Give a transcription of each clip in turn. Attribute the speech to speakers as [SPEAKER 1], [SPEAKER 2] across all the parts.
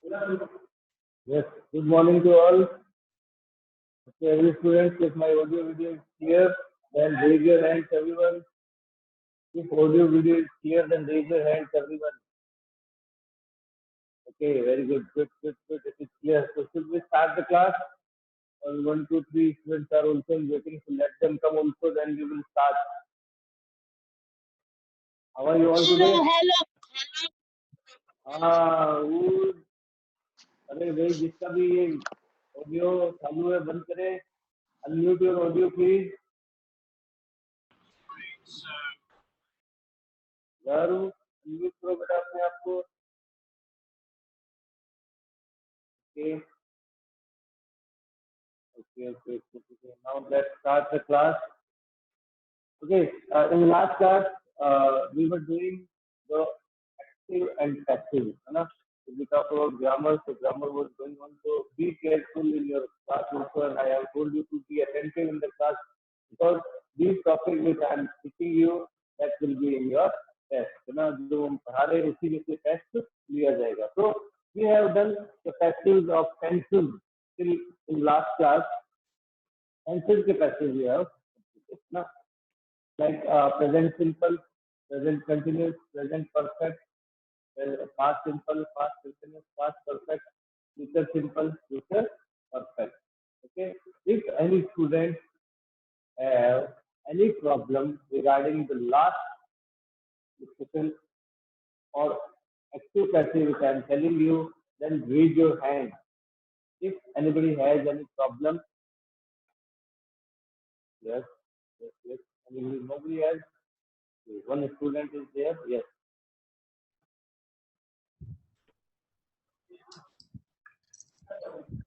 [SPEAKER 1] Yes, good morning to all. Okay, every student, if my audio video is clear, then raise your hands, everyone. If audio video is clear, then raise your hands, everyone. Okay, very good, good. It is clear. So should we start the class? Or one, two, three students are also waiting, so let them come also, then we will start. How are you all today? Good. अरे भाई जिसका भी ये audio चालू है बंद करे. Unmute your audio please. यारू अनम्यूट करो बेटा अपने आप को. Okay okay. Now let's start the class. Okay, in the last class, we were doing the active and passive. है ना? So we talked about grammar, so grammar was going on. So be careful in your class also, and I have told you to be attentive in the class because these topics which I am teaching you, that will be in your test. है ना? जो हम पढ़ा रहे हैं उसी में से test लिया जाएगा. So we have done the passives of pencil till in last class. Pencil के passive we have. ना? Like present simple, present continuous, present perfect, past simple, past continuous, past perfect, future simple, future perfect. Okay. If any student have any problem regarding the last discussion or active passive which I am telling you, then raise your hand. If anybody has any problem, yes. Nobody has. One student is there. Yes.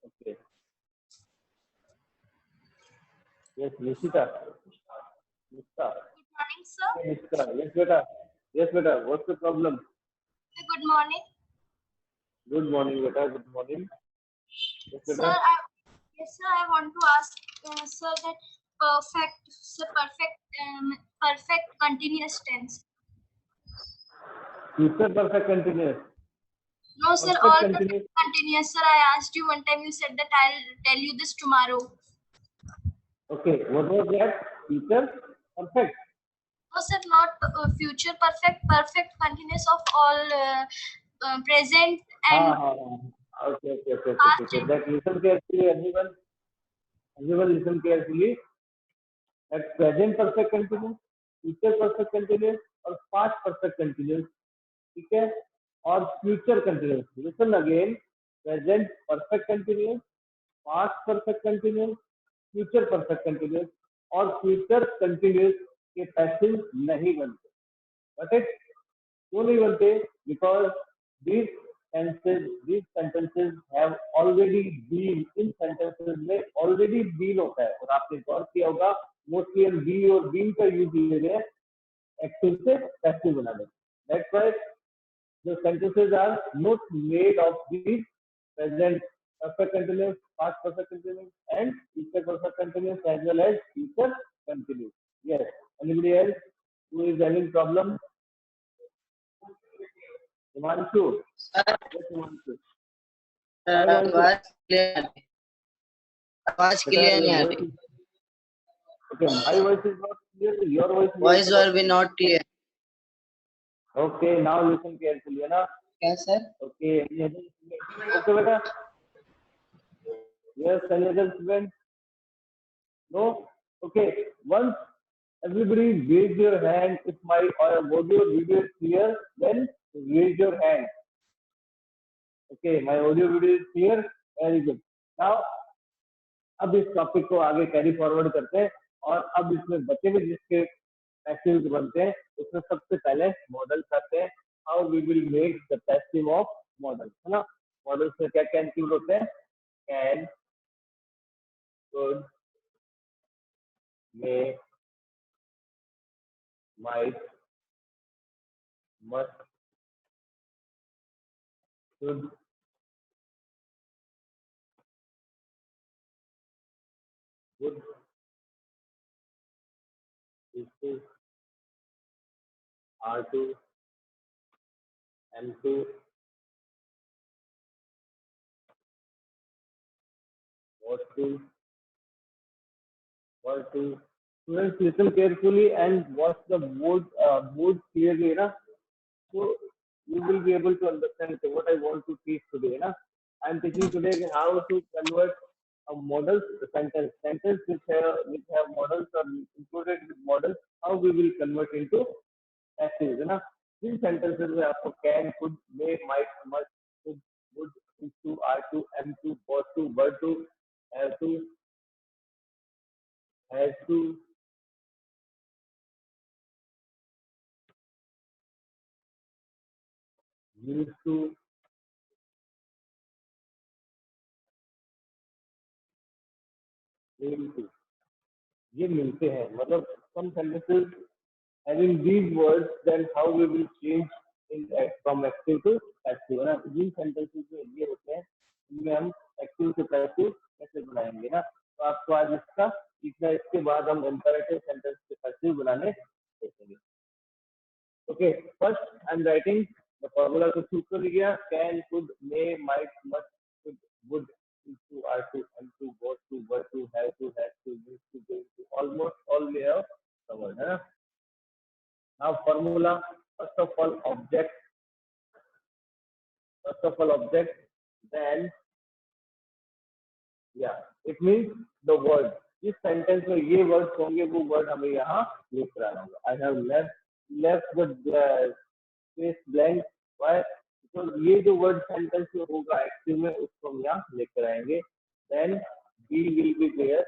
[SPEAKER 1] Okay. Yes, Nishita. Nishita.
[SPEAKER 2] Good morning, sir.
[SPEAKER 1] Nishita. Yes, beta. Yes, beta. What's the problem?
[SPEAKER 2] Good morning.
[SPEAKER 1] Good morning, beta. Good morning. Yes, beta.
[SPEAKER 2] Sir, I want to ask, sir, that perfect continuous tense.
[SPEAKER 1] Future perfect continuous.
[SPEAKER 2] No, sir,
[SPEAKER 1] Perfect
[SPEAKER 2] all
[SPEAKER 1] continuous.
[SPEAKER 2] perfect continuous. Sir, I asked you one time. You said that I'll tell you this tomorrow.
[SPEAKER 1] Okay. What was that? Future perfect.
[SPEAKER 2] No, sir, not future perfect. Perfect continuous of all present and
[SPEAKER 1] Okay. That listen carefully, everyone. Everyone listen carefully. That present perfect continuous, future perfect continuous, और past perfect continuous. ठीक है? और future continuous. Listen again. Present perfect continuous, past perfect continuous, future perfect continuous और future continuous के passive नहीं बनते. Got it? क्यों नहीं बनते? Because these sentences have already been. In sentences में already been होता है और आपने गौर किया होगा मोस्टली हम be और been का यूज ले रहे हैं एक्टिव से पैसिव बनाने. That's why the sentences are not made of these present perfect continuous, past perfect continuous, and future perfect continuous as well as future continuous. Yes. Anybody else who is having problem? Himanshu. Yes, Himanshu.
[SPEAKER 3] आवाज clear नहीं आ रही.
[SPEAKER 1] Okay, my voice is not clear. Your
[SPEAKER 3] Voice will be not clear.
[SPEAKER 1] Okay, now listen carefully, है ना?
[SPEAKER 3] Yes, sir.
[SPEAKER 1] Okay, okay, बेटा. Yes, any other student? No? Okay, once everybody raise your hand. If my audio video is clear, then raise your hand. Okay, my audio video is clear. Very good. Now, अब इस topic को आगे carry forward करते हैं और अब इसमें बचे हुए जिसके पैसिव बनते हैं उसमें सबसे पहले मॉडल्स आते हैं. How we will make the passive of model, है ना? मॉडल्स में क्या क्या इंक्लूड होते हैं? Can, could, may, might, must, should, would, is to, are to, am to, to, were to. Students, listen carefully and watch the board clearly, na? So you will be able to understand what I want to teach today, na? I'm teaching today how to convert a model sentence which have models or included with models, how we will convert into active, ना? जिन sentences में आपको can, could, may, might, must, should, would, is to, are to, am to, was to, were to, have to, has to, used to, aim to, ये मिलते हैं मतलब some sentences having these words, then how we will change in from active to passive, है ना? जिन sentences में ये होते हैं इनमें हम active से passive कैसे बनाएंगे ना? तो आपको आज इसका सीखना है, इसके बाद हम imperative sentence से passive बनाने देखेंगे. Okay, first I'm writing the formula to choose कर लिया, can, could, may, might, must, should, would, is to, are to, am to, was to, were to, have to, has to, used to, going to, almost all we have covered, है ना? Now formula, first of all object, then yeah, it means the word. इस sentence में ये words होंगे, वो word हमें यहाँ लिख रहा होगा. I have left the space blank. Why? तो ये जो वर्ड सेंटेंस में होगा एक्टिव में, उसको हम यहाँ लेकर आएंगे. Then be will be there.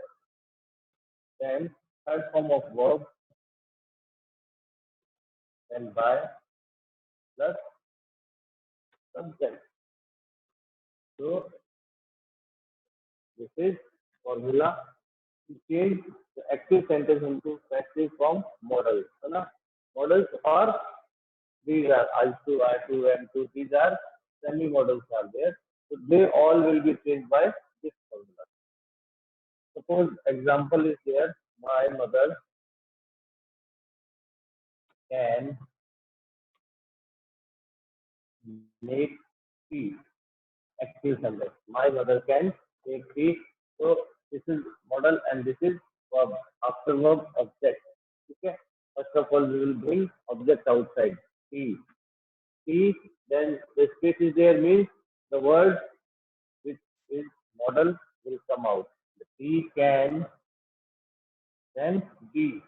[SPEAKER 1] Then third form of verb. Then by plus subject. So this is formula to change the active sentence into passive form models. है ना? Models are these are I to, I to, M to. These are semi models are there. So they all will be changed by this formula. Suppose example is there. My mother can make tea. Active sentence. My mother can make tea. So this is model and this is verb. After verb object. Okay. First of all, we will bring object outside. Tea. Tea. Then the space is there means the word which is model will come out. The tea can then be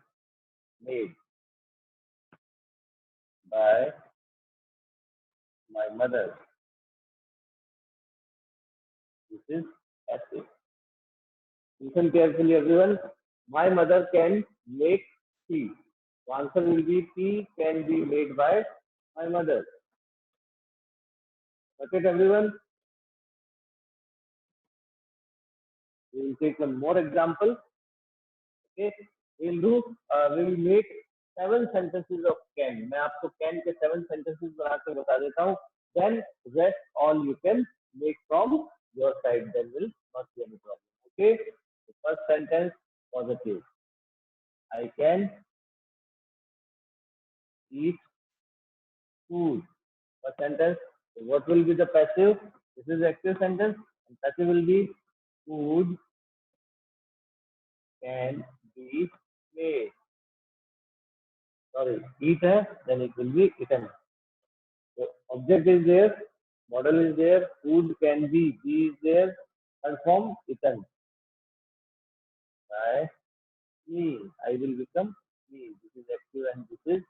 [SPEAKER 1] made by my mother. This is passive. Listen carefully, everyone. My mother can make tea. The answer will be tea can be made by my mother. Okay, everyone. We will take one more example. Okay, we will make 7 sentences of can. मैं आपको can के 7 sentences बना के बता देता हूँ. Then rest all you can make from your side. There will not be any problem. Okay. The first sentence positive. I can eat food. First sentence. What will be the passive? This is active sentence. And passive will be food can be made. Sorry, eat है, then it will be eaten. So object is there, model is there, food can be is there, and form eaten. By me, I will become me. This is active and this is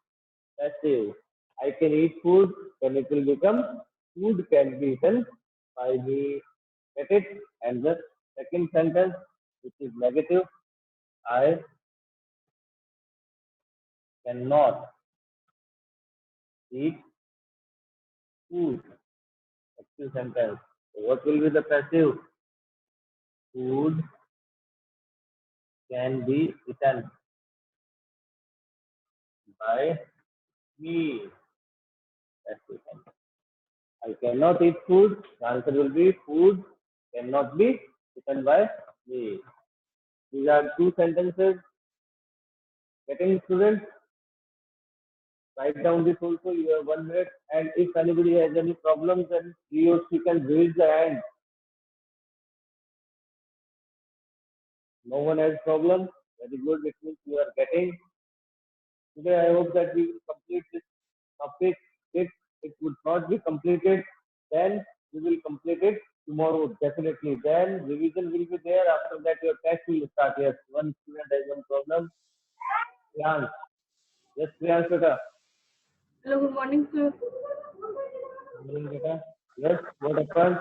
[SPEAKER 1] passive. I can eat food, then it will become food can be eaten by me. Get it? And the second sentence, which is negative, I cannot eat food. Active sentence. So what will be the passive? Food can be eaten by me. Passive sentence. I cannot eat food. The answer will be food cannot be eaten by me. These are 2 sentences. Getting students? Write down this also. You have 1 minute. And if anybody has any problems, then he or she can raise the hand. No one has problem. Very good. It means you are getting. Today, I hope that we will complete this topic. If it would not be completed, then we will complete it tomorrow, definitely. Then revision will be there. After that, your test will start. Yes, one student has one problem. Priyansh. Yes, Priyansh, beta.
[SPEAKER 4] Hello, good morning, sir.
[SPEAKER 1] Good morning, beta. Yes, what happened?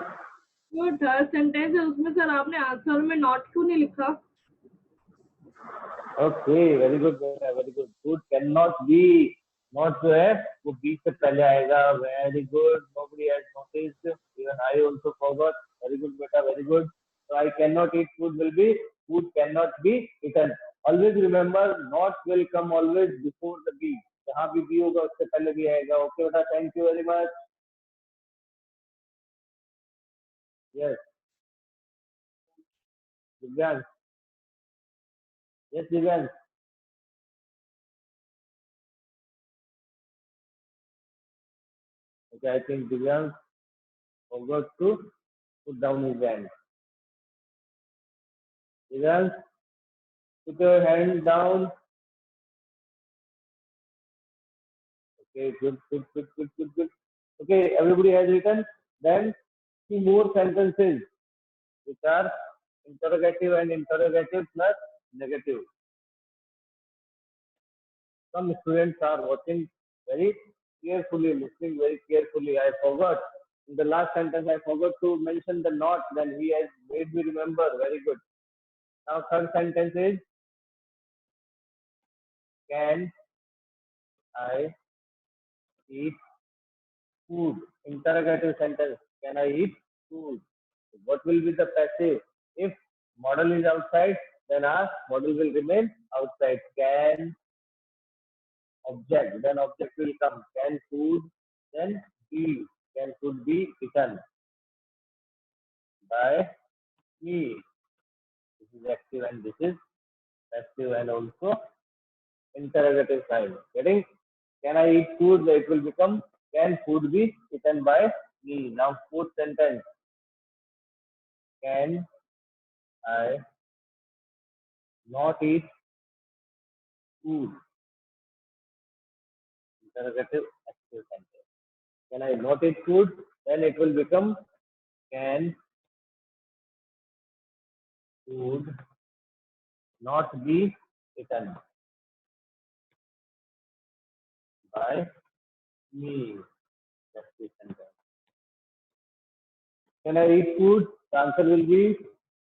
[SPEAKER 4] जो third sentence है उसमें sir आपने answer में not क्यों नहीं लिखा?
[SPEAKER 1] Okay, very good, beta. Very good. Good cannot be. Not जो है वो बीच से पहले आएगा. Very good. Nobody has noticed. Even I also forgot. Very good, beta. Very good. So I cannot eat food will be food cannot be eaten. Always remember, not will come always before the be. जहाँ भी be होगा उससे पहले भी आएगा. Okay, beta. Thank you very much. Yes, Divyan. Yes, Divyan. Okay, I think Divyan forgot to put down his hand. Divyan, put your hand down. Okay, good, good, good, good, good, good. Okay, everybody has written. Then two more sentences which are interrogative and interrogative plus negative. Some students are watching very carefully, listening very carefully. I forgot. In the last sentence, I forgot to mention the not. Then he has made me remember. Very good. Now, third sentence is can I eat food? Interrogative sentence. Can I eat food? What will be the passive? If model is outside, then our model will remain outside. Can object, then object will come. Can food, then be. Can food be eaten by me? This is active and this is passive and also interrogative sign. Getting? Can I eat food? It will become can food be eaten by me? Now fourth sentence. Can I not eat food? Interrogative active sentence. Can I not eat food? Then it will become can food not be eaten by me? That's the sentence. Can I eat food? The answer will be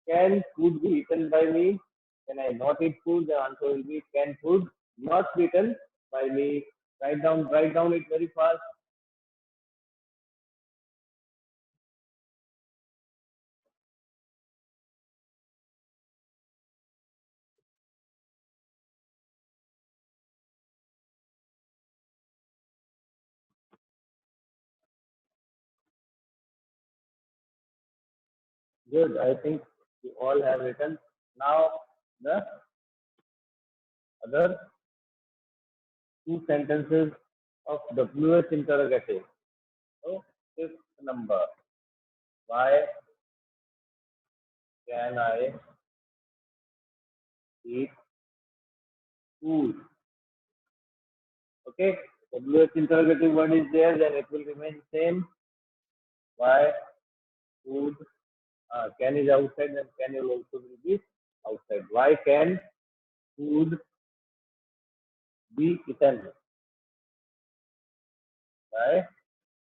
[SPEAKER 1] can food be eaten by me? Can I not eat food? The answer will be can food not be eaten by me? Write down it very fast. Good. I think you all have written. Now the other two sentences of WH interrogative. So fifth number. Why can I eat food? Okay. WH interrogative word is there, then it will remain same. Why food? Can is outside, then can will also will be outside. Why can food be eaten by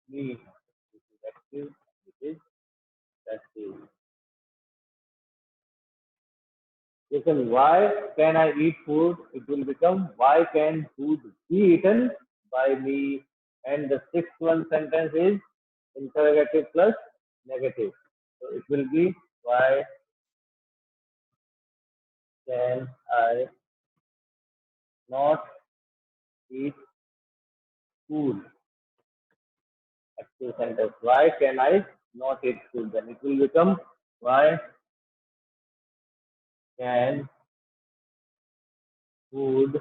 [SPEAKER 1] me? This is active. This is passive. Listen, why can I eat food? It will become why can food be eaten by me? And the sixth one sentence is interrogative plus negative. So it will be why can I not eat food? Active sentence. Why can I not eat food? Then it will become why can food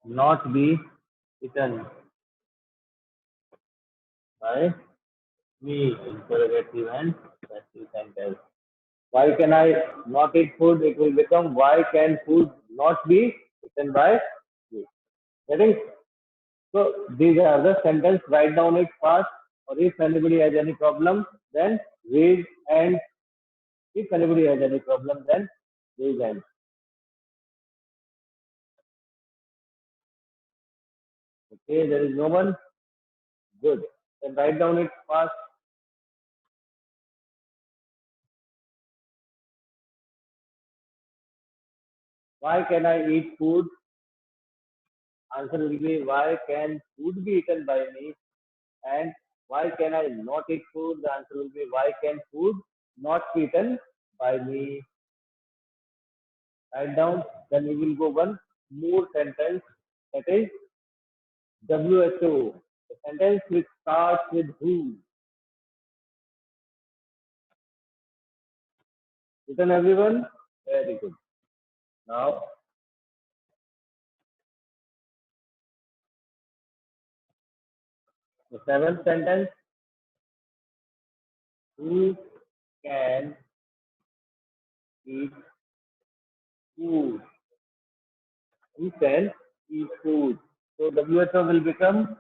[SPEAKER 1] not be eaten by me? Interrogative and passive sentence. why can I not eat food? It will become why can food not be eaten by you? Getting? So these are the sentence. Write down it fast. Or if anybody has any problem, then raise hand. If anybody has any problem, then raise hand. Okay, there is no one. Good. Then write down it fast. Why can I eat food? Answer will be why can food be eaten by me? And why can I not eat food? The answer will be why can food not be eaten by me? Write down. Then we will go one more sentence. That is WHO. The sentence which starts with who. Written everyone? Very good. Now, the seventh sentence. Who can eat food? Who can eat food? So WHO will become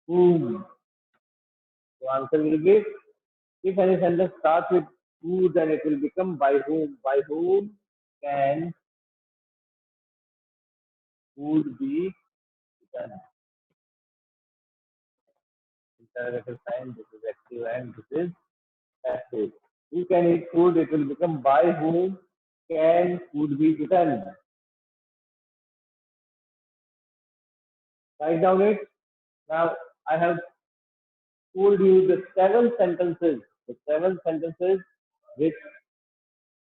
[SPEAKER 1] whom. So answer will be, if any sentence starts with who, then it will become by whom. By whom can food be eaten? Interrogative sign. This is active and this is passive. Who can eat food? It will become by whom can food be eaten? Write down it. Now I have told you the seven sentences. The seven sentences which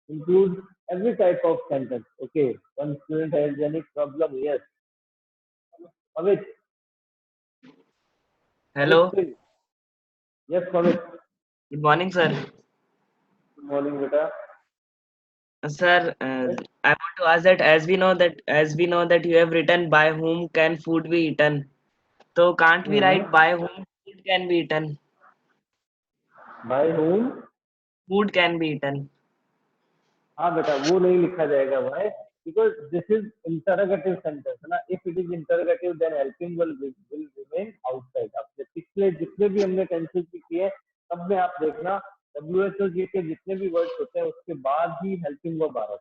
[SPEAKER 1] include every type of sentence. Okay. One student has any problem? Yes. Pavit.
[SPEAKER 5] Hello.
[SPEAKER 1] Yes, Pavit.
[SPEAKER 5] Good morning, sir.
[SPEAKER 1] Good morning, beta.
[SPEAKER 5] Sir,
[SPEAKER 1] Yes.
[SPEAKER 5] I want to ask that as we know that you have written by whom can food be eaten. So can't we write by whom food can be eaten?
[SPEAKER 1] By whom?
[SPEAKER 5] Food can be eaten.
[SPEAKER 1] हाँ बेटा वो नहीं लिखा जाएगा भाई because this is interrogative sentence है ना if it is interrogative then helping will remain outside आपने पिछले जितने भी हमने टेंसेस किए हैं सब में आप देखना WHO के जितने भी वर्ड्स होते हैं उसके बाद ही हेल्पिंग वर्ब आ रहा है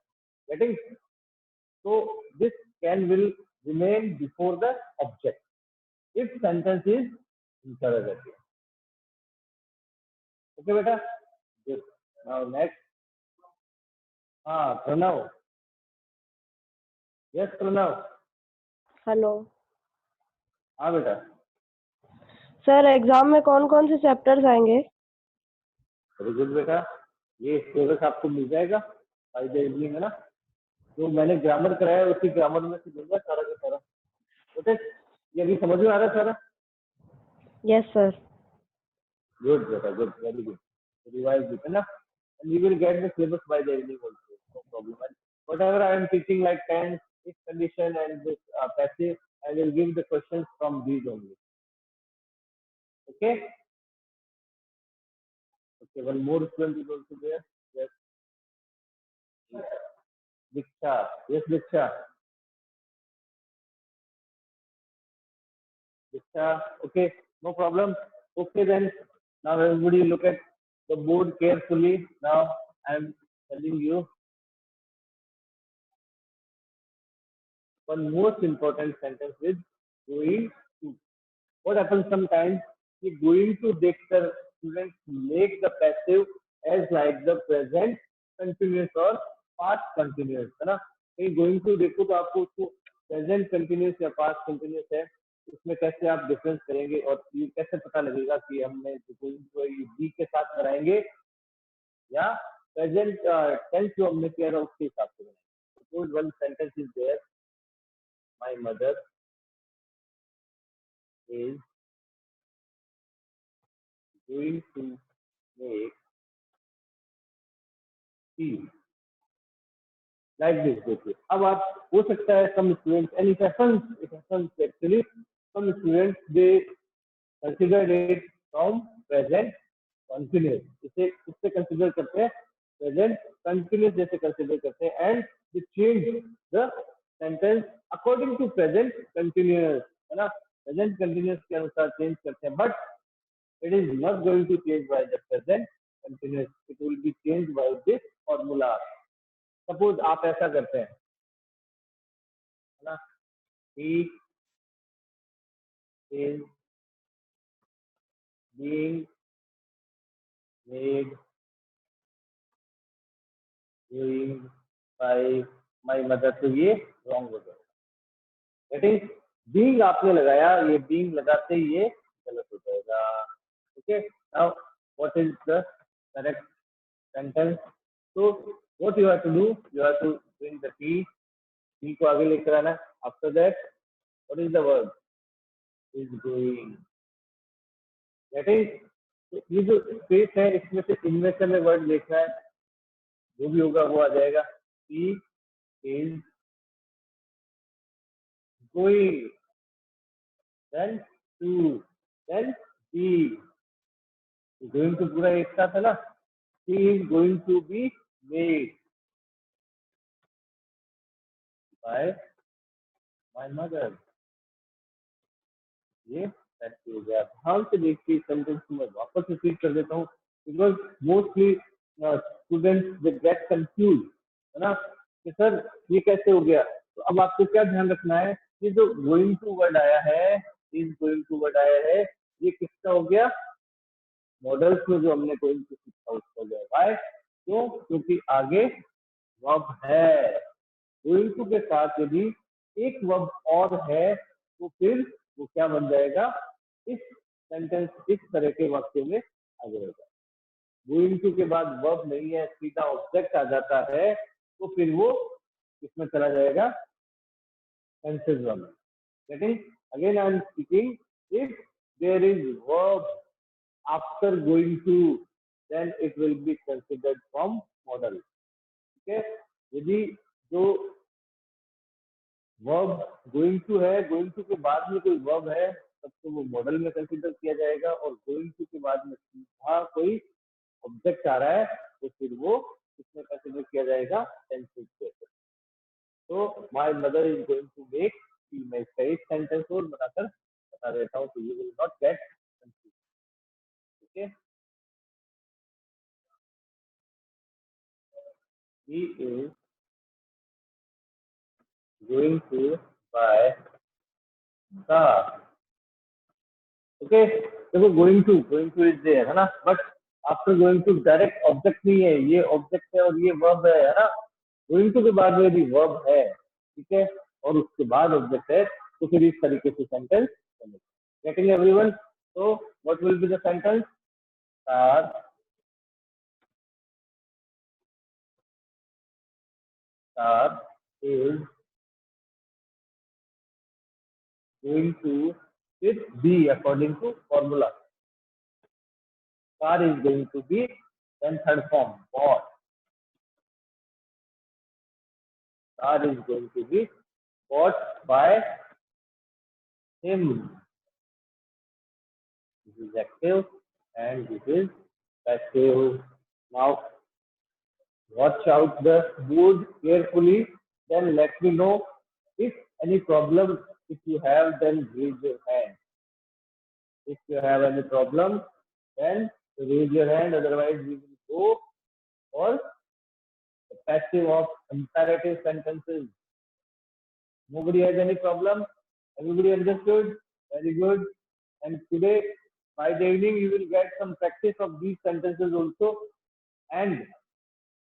[SPEAKER 1] getting so this can will remain before the object if sentence is interrogative okay बेटा good now next हाँ प्रणव yes प्रणव
[SPEAKER 6] हेलो
[SPEAKER 1] हाँ बेटा
[SPEAKER 6] सर एग्जाम में कौन कौन से चैप्टर्स आएंगे
[SPEAKER 1] वेरी गुड बेटा ये सिलेबस आपको मिल जाएगा बाय द इवनिंग है ना जो मैंने ग्रामर कराया है उसी ग्रामर में से दूंगा सारा का सारा ओके ये अभी समझ में आ रहा है सारा
[SPEAKER 6] यस सर
[SPEAKER 1] गुड बेटा good very good revise it है ना and you will get the syllabus by the evening also no problem and whatever I am teaching like tense, if condition and this passive, I will give the questions from these only. Okay. Okay. One more student is also there. Yes. Diksha. Yes, Diksha. Diksha. Okay. No problem. Okay then. Now everybody look at the board carefully. Now I am telling you one most important sentence with going to. What happens sometimes? कि going to देखकर students make the passive as like the present continuous or past continuous है ना कहीं going to देखो तो आपको उसको present continuous या past continuous है उसमें कैसे आप डिफरेंस करेंगे और ये कैसे पता लगेगा कि हमने going to be के साथ कराएंगे या प्रेजेंट टेंस जो हमने किया था उसके हिसाब से बनाएंगे suppose one sentence is there my mother is going to make tea like this देखिए अब आप हो सकता है some students and it happens actually some students they consider it from present continuous इसे इससे कंसीडर करते हैं प्रेजेंट कंटिन्यूस जैसे कंसिडर करते हैं and the change the sentence according to present continuous, है ना, प्रेजेंट कंटिन्यूस के अनुसार चेंज करते हैं, but it is not going to change by the present continuous, it will be changed by this formula. Suppose आप ऐसा करते हैं, है ना, he is being made doing by my mother, तो ये wrong हो जाएगा. That is being आपने लगाया, ये being लगाते ही ये गलत हो जाएगा. Okay, now what is the correct sentence? So what you have to do, you have to bring the T को आगे लेकर आना. After that, what is the word? Is going. That is, ये जो स्पेस है इसमें से इनमें से हमें वर्ड देखना है, जो भी होगा वो आ जाएगा. He is going, then to, then be. Going to पूरा एक साथ है ना. He is going to be made by my mother. ये फैक्ट हो गया. ध्यान से देखिए सेंटेंस को मैं वापस रिपीट कर देता हूँ, because mostly students they get confuse, है ना, कि सर ये कैसे हो गया. तो अब आपको क्या ध्यान रखना है, ये जो गोइंग टू वर्ड आया है, इज गोइंग टू वर्ड आया है, ये किसका हो गया, मॉडल्स में जो हमने गोइंग टू सीखा उसका हो गया. वाई? क्यों? क्योंकि आगे वर्ब है. गोइंग टू के साथ यदि एक वर्ब और है तो फिर वो क्या बन जाएगा, इस सेंटेंस, इस तरह के वाक्य में आ जाएगा. गोइंग टू के बाद वर्ब नहीं है, सीधा ऑब्जेक्ट आ जाता है, तो फिर वो किसमें चला जाएगा, tenses one. That is, again I am speaking, if there is verb after going to, then it will be considered from model. Okay, यदि जो वर्ब गोइंग टू है, गोइंग टू के बाद में कोई वर्ब है, तब तो वो मॉडल में कंसीडर किया जाएगा, और गोइंग टू के बाद में सीधा कोई ऑब्जेक्ट आ रहा है तो फिर वो किसमें कंसीडर किया जाएगा, टेंसेस पे. तो my mother is going to make, मैं इसका एक सेंटेंस और बनाकर बता देता हूँ, तो you will not get confuse. Okay, he is going to buy the. Okay, देखो going to is there, है ना, but after going to direct object नहीं है, ये ऑब्जेक्ट है और ये वर्ब है ना. going to के बाद में यदि वर्ब है, ठीक है, और उसके बाद ऑब्जेक्ट है, तो फिर इस तरीके से सेंटेंस बनेगा. Getting everyone? तो what will be the sentence? Star is going to with B according to formula. Star is going to be, then third form, bought. Star is going to be bought by him. This is active and this is passive. Now watch out the board carefully, then let me know if any problem. If you have, then raise your hand. If you have any problem, then raise your hand, otherwise we will go for the passive of imperative sentences. Nobody has any problem? Everybody understood? Very good. And today, by the evening, you will get some practice of these sentences also. And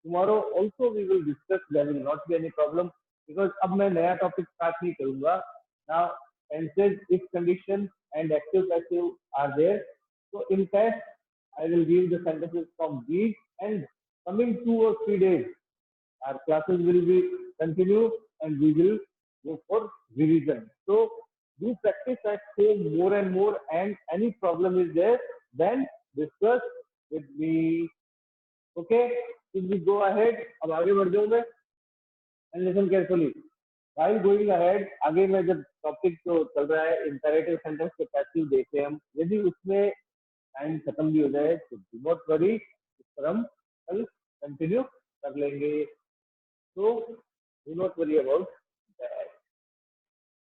[SPEAKER 1] tomorrow also we will discuss. There will not be any problem, because अब मैं नया topic start नहीं करूंगा. Now tenses, if condition and active passive are there. So in fact, I will give the sentences from these, and coming 2 or 3 days, our classes will be continue and we will go for revision. So do practice at home more and more, and any problem is there, then discuss with me. Okay, should we go ahead? अब आगे बढ़ जाऊँ मैं, and listen carefully. While going ahead, आगे मैं जब topic जो चल रहा है imperative sentence के पैसिव देखे हम, यदि उसमें टाइम खत्म भी हो जाए तो do not worry, इस पर हम कल कंटिन्यू कर लेंगे. So do not worry about that.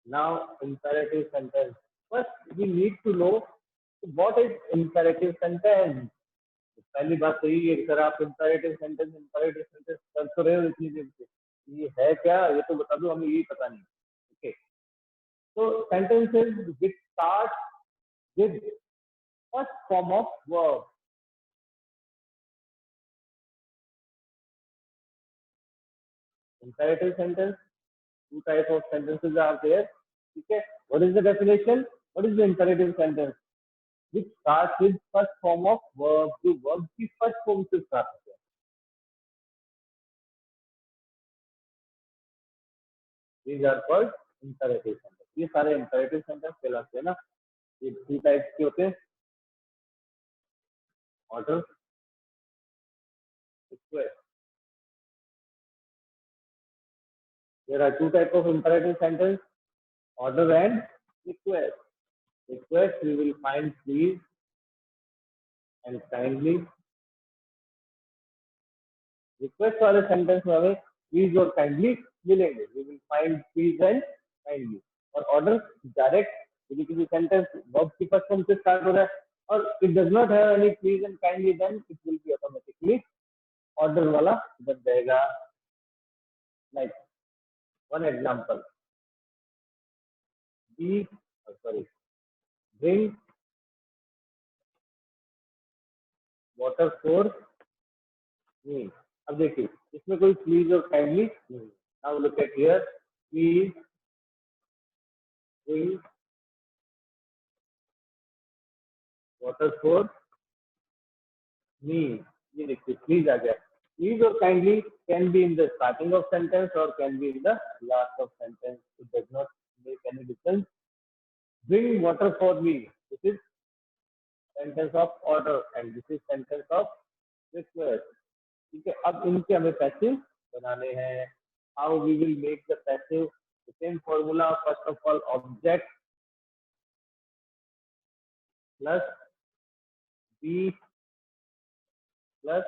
[SPEAKER 1] Now imperative sentence. First we need to know what is imperative sentence. पहली बात तो ये है, सर आप imperative sentence कर तो रहे हो इतनी देर से, ये है क्या, ये तो बता दो, हमें यही पता नहीं. Okay, so sentences which start with first form of verb. Imperative sentence, two types of sentences are there. Okay, what is the definition? What is the imperative sentence? Which starts with first form of verb. जो verb की first form से start होते हैं. These are called imperative sentence. ये सारे imperative sentence कहलाते हैं ना. ये two types के होते हैं. Order, request. There are two types of imperative sentence: order and request. Request we will find please and kindly. Request वाले sentence में हमें please और kindly मिलेंगे. We will find please and kindly. और order direct किसी sentence verb की first form से start हो रहा है और it does not have any please and kindly, then it will be automatically order वाला बन जाएगा. Like one example: bring water for me. अब देखिए इसमें कोई प्लीज और काइंडली नहीं. Now look at here, please bring water for me. ये देखिए प्लीज आ गया. प्लीज और kindly can be in the starting of sentence और can be in the last of sentence. It does not make any difference. Bring water for me. This is sentence of order and this is sentence of request. ठीक है, अब इनके हमें passive बनाने हैं. How we will make the passive? The same formula. First of all object plus be plus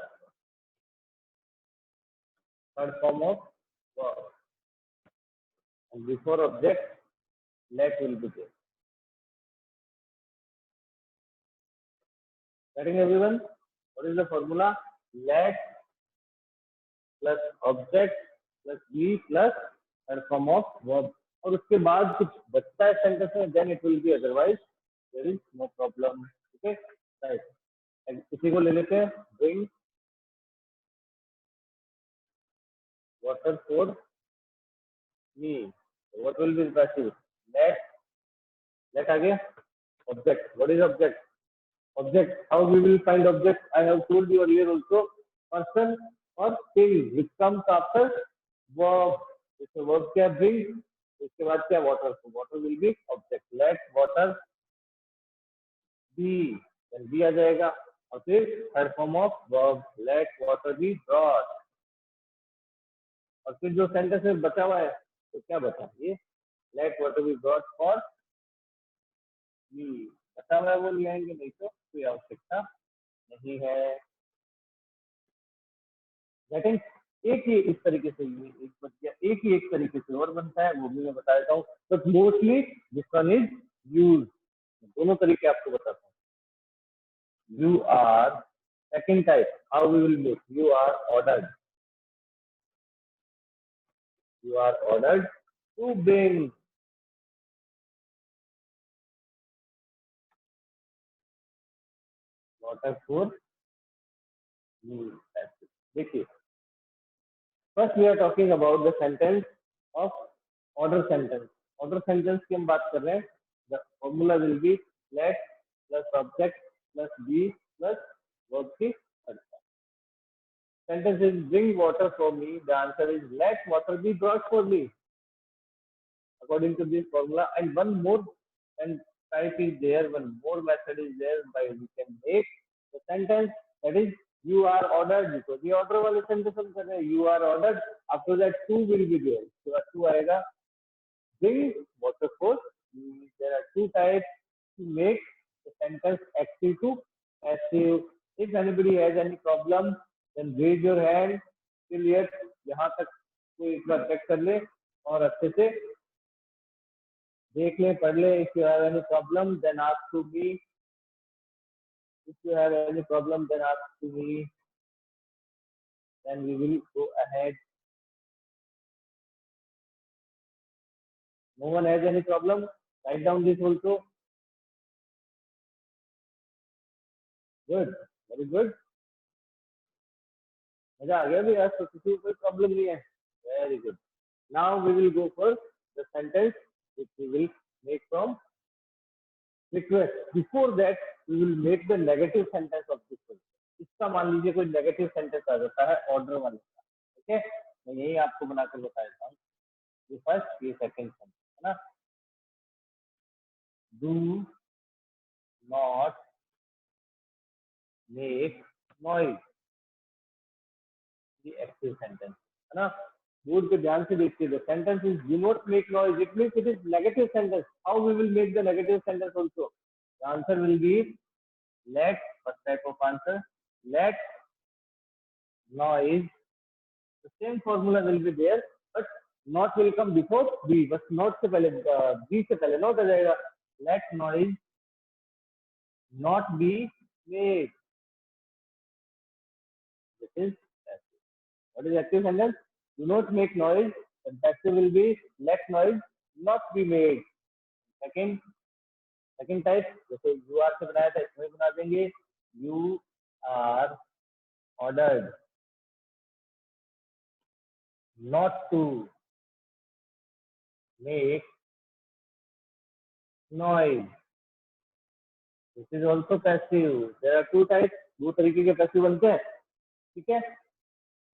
[SPEAKER 1] third form of verb and before object let will be there. Getting everyone? What is the formula? Let plus object plus be plus third form of verb. और उसके बाद कुछ बचता है sentence में, then it will be otherwise there is no problem. Okay, right. इसी को ले लेते हैं. Bring water for me. What will be the passive? Let आ गया. Object. What is object? Object. How we will find object? I have told you earlier also. Person or thing which comes after verb. इसमें verb क्या? Bring. इसके बाद क्या? Water. So water will be object. Let water be. Then be आ जाएगा. और फिर third form of verb. Let water be brought. और फिर जो सेंटेंस में बचा हुआ है तो क्या बचा? ये let water be brought for me. बचा हुआ है वो ले आएंगे, नहीं तो कोई आवश्यकता नहीं है. लेकिन एक ही इस तरीके से ये एक बच गया. एक ही एक तरीके से और बनता है, वो भी मैं बता देता हूँ. But mostly this one is use. दोनों तरीके आपको बताता हूँ. You are second type. How we will make? You are ordered. You are ordered to bring. water for me. देखिए, first we are talking about the sentence of order sentence. Order sentence की हम बात कर रहे हैं. The formula will be let plus object plus be plus verb की third form. Sentence is bring water for me. The answer is let water be brought for me. According to this formula, and one more and type is there, one more method is there by we can make the sentence that is you are ordered. because ये order वाले sentence हम कर रहे हैं. You are ordered. After that two will be there. उसके बाद two आएगा. Bring water for me. There are two types to make the sentence active to passive. If anybody has any problem, then raise your hand till yes, यहाँ तक कोई एक बार check कर ले और अच्छे से देख ले, पढ़ ले. If you have any problem, then ask to me. If you have any problem, then ask to me. Then we will go ahead. No one has any problem? Write down this also. Good. Very good. मजा आ गया भी यार, तो किसी को कोई problem नहीं है. Very good. Now we will go for the sentence which we will make from request. Before that, we will make the negative sentence of this one. इसका मान लीजिए कोई negative sentence आ जाता है order वाले का. Okay? मैं यही आपको बनाकर बता देता हूँ. ये first, ये second sentence है ना. Do not make noise. The active sentence है ना. बोर्ड पे ध्यान से देखिए. The sentence is do not make noise. It means it is negative sentence. How we will make the negative sentence also? The answer will be let. First type of answer. Let noise. The same formula will be there, but not will come before be. बस not से पहले be से पहले not आ जाएगा. Let noise not be made. This is passive. What is active sentence? Do not make noise. The passive will be let noise not be made. Second type, जैसे you are से बनाया था, इसमें बना देंगे. You are ordered not to make noise. This is also passive. There are two types. दो तरीके के passive बनते हैं. ठीक है.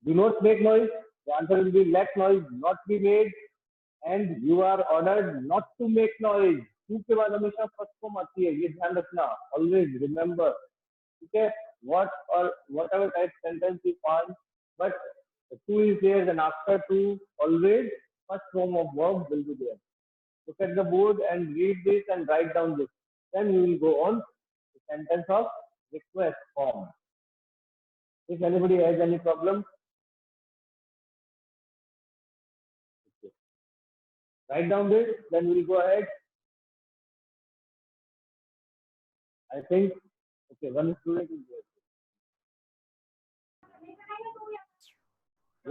[SPEAKER 1] Do not make noise. The answer will be let noise not be made. And you are ordered not to make noise. To के बाद हमेशा फर्स्ट फॉर्म आती है, ये ध्यान रखना. Always remember. ठीक है. What or whatever type sentence you find, but the two is there, then after two, always first form of verb will be there. Look at the board and read this and write down this. Then we will go on to sentence of request form. If anybody has any problem, okay, write down this, then we will go ahead. I think, okay, one student is there.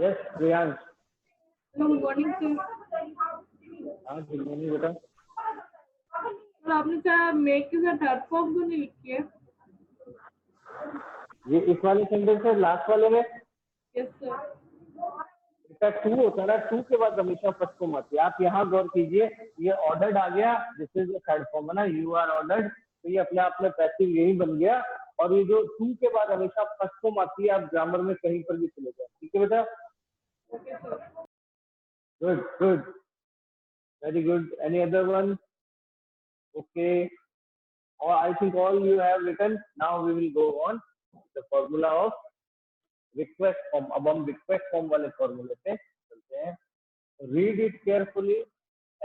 [SPEAKER 1] Yes, Priyansh.
[SPEAKER 4] Good morning sir.
[SPEAKER 1] हाँ, good morning बेटा.
[SPEAKER 4] Sir आपने क्या make के साथ third form क्यों नहीं लिखी है?
[SPEAKER 1] ये इस वाले सेंटेंस है, लास्ट वाले में.
[SPEAKER 4] Yes sir.
[SPEAKER 1] इसका टू होता है ना, टू के बाद हमेशा फर्स्ट फॉर्म आती है. आप यहाँ गौर कीजिए, ये ऑर्डर्ड आ गया, this is the third form है ना. यू आर ऑर्डर्ड, तो ये अपने आप में पैसिव यही बन गया. और ये जो टू के बाद हमेशा फर्स्ट फॉर्म आती है, आप ग्रामर में कहीं पर भी चले जाए. ठीक है बेटा.
[SPEAKER 4] Okay sir.
[SPEAKER 1] Good good, very good. Any other one? Okay, or I think all you have written. Now we will go on the formula of request form. अब हम request form वाले formula पे चलते हैं. Read it carefully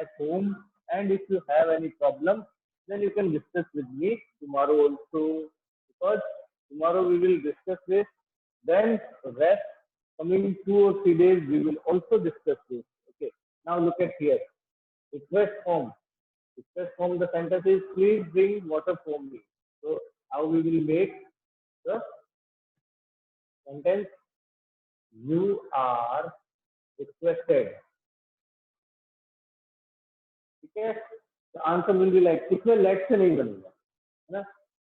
[SPEAKER 1] at home, and if you have any problem, then you can discuss with me tomorrow also, because tomorrow we will discuss this. Then the rest coming 2 or 3 days we will also discuss this. Okay. Now look at here. Request form. Request form, the sentence is please bring water for me. So how we will make the sentence? You are requested. Okay. The answer will be like, इसमें let से नहीं बनेगा, है ना.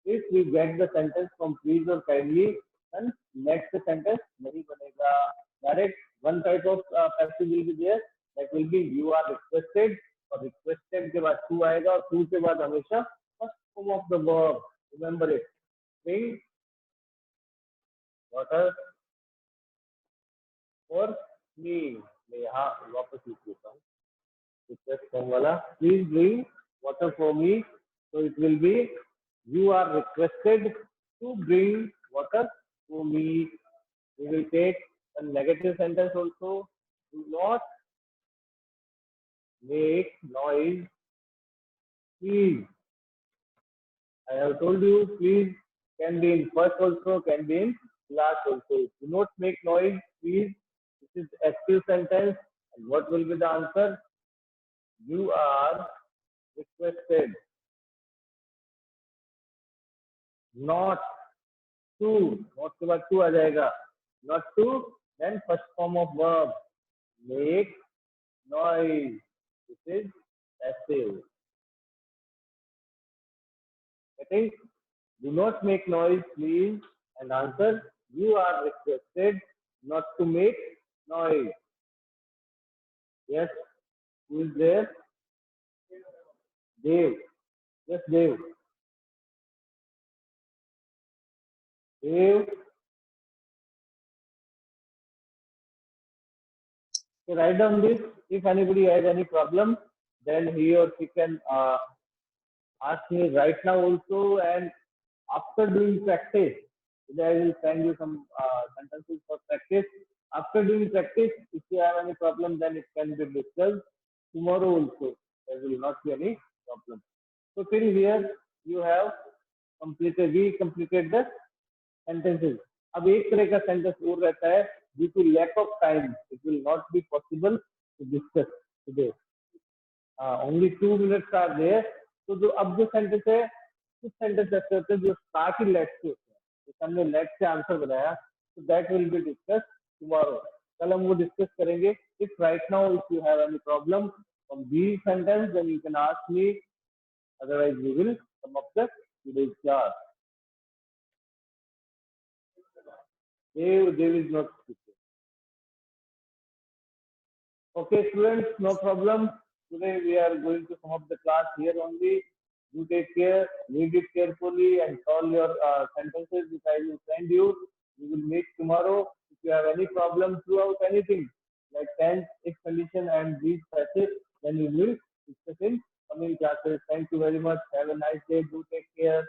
[SPEAKER 1] If we get the sentence from please or kindly, then let the sentence नहीं बनेगा. Direct one type of passive will be there, that will be you are requested. और requested के बाद टू आएगा, और टू के बाद हमेशा first form of the verb. Remember it. bring water for me. मैं यहाँ वापस लिख देता हूँ रिक्वेस्ट फॉर्म वाला. Please bring water for me. So it will be you are requested to bring water for me. We will take a negative sentence also. Do not make noise, please. I have told you, please can be in first also, can be in class also. Do not make noise, please. This is active sentence. And what will be the answer? You are requested not to. Not के बाद to आ जाएगा. Not to. Then first form of verb. Make noise. This is passive. Okay. Do not make noise, please. And answer, you are requested not to make noise. Yes. Who is there? Dev. Yes, Dev. Dev. So write down this. If anybody has any problem, then he or she can ask me right now also, and after doing practice, I will send you some sentences for practice. After doing practice, if you have any problem, then it can be discussed tomorrow also. There will not be any problem. So till here, you have completed, we completed the sentences. अब एक तरह का sentence और रहता है, due to lack of time, it will not be possible to discuss today. Only 2 minutes are there. तो जो अब जो सेंटेंस है, कुछ सेंटेंस ऐसे होते हैं जो स्टार्ट ही लेट से होते हैं. जैसे हमने लेट से आंसर बनाया, तो that will be discuss tomorrow. कल हम वो डिस्कस करेंगे. If right now if you have any problem from these sentence, then you can ask me. Otherwise we will sum up the today's class. Dev is not speaking. Okay, students, no problem. Today we are going to sum up the class here only. You take care, read it carefully, and solve your sentences which I will send you. We will meet tomorrow. If you have any problem throughout anything, like tense, if condition, and these passages, then we will discuss in coming classes. Thank you very much. Have a nice day. Do take care.